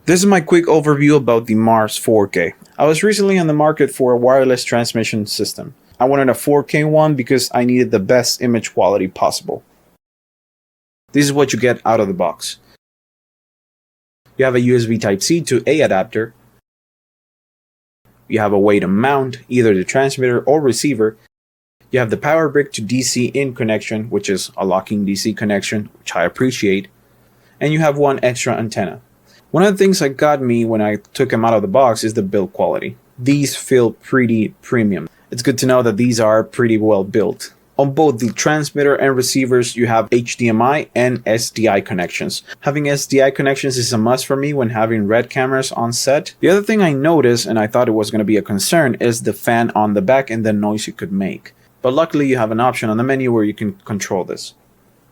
This is my quick overview about the Mars 4K. I was recently on the market for a wireless transmission system. I wanted a 4K one because I needed the best image quality possible. This is what you get out of the box. You have a USB Type-C to A adapter. You have a way to mount either the transmitter or receiver. You have the power brick to DC in connection, which is a locking DC connection, which I appreciate. And you have one extra antenna. One of the things that got me when I took them out of the box is the build quality. These feel pretty premium. It's good to know that these are pretty well built. On both the transmitter and receivers, you have HDMI and SDI connections. Having SDI connections is a must for me when having Red cameras on set. The other thing I noticed, and I thought it was going to be a concern, is the fan on the back and the noise it could make. But luckily you have an option on the menu where you can control this.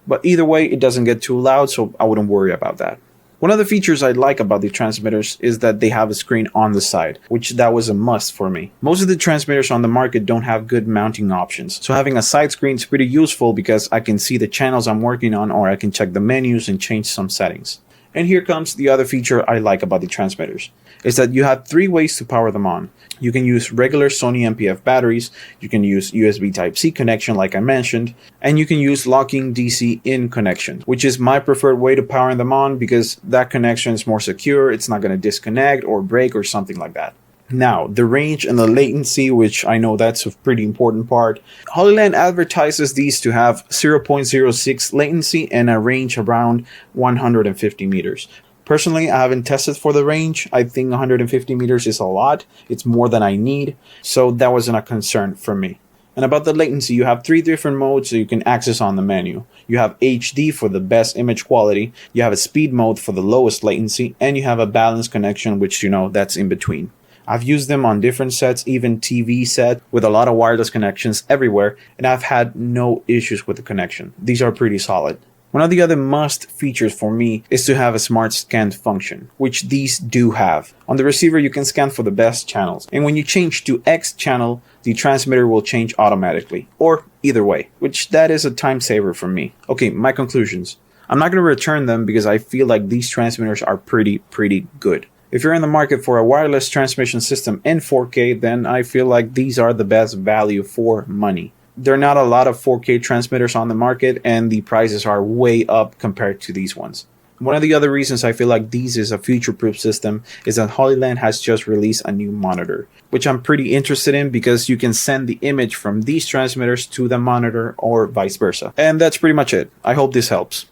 But either way, it doesn't get too loud, so I wouldn't worry about that. One of the features I like about the transmitters is that they have a screen on the side, which that was a must for me. Most of the transmitters on the market don't have good mounting options, so having a side screen is pretty useful because I can see the channels I'm working on, or I can check the menus and change some settings. And here comes the other feature I like about the transmitters, is that you have 3 ways to power them on. You can use regular Sony MPF batteries, you can use USB Type-C connection like I mentioned, and you can use locking DC in connection, which is my preferred way to power them on because that connection is more secure, it's not going to disconnect or break or something like that. Now, the range and the latency, which I know that's a pretty important part. HollyLand advertises these to have 0.06 latency and a range around 150 meters. Personally, I haven't tested for the range. I think 150 meters is a lot. It's more than I need, so that wasn't a concern for me. And about the latency, you have 3 different modes that you can access on the menu. You have HD for the best image quality, you have a speed mode for the lowest latency, and you have a balanced connection, which that's in between. I've used them on different sets, even TV set with a lot of wireless connections everywhere, and I've had no issues with the connection. These are pretty solid. One of the other must features for me is to have a smart scan function, which these do have. On the receiver, you can scan for the best channels, and when you change to X channel, the transmitter will change automatically, or either way, which that is a time saver for me. Okay, my conclusions. I'm not going to return them because I feel like these transmitters are pretty good. If you're in the market for a wireless transmission system in 4K, then I feel like these are the best value for money. There are not a lot of 4K transmitters on the market, and the prices are way up compared to these ones. One of the other reasons I feel like these is a future-proof system is that HollyLand has just released a new monitor, which I'm pretty interested in because you can send the image from these transmitters to the monitor or vice versa. And that's pretty much it. I hope this helps.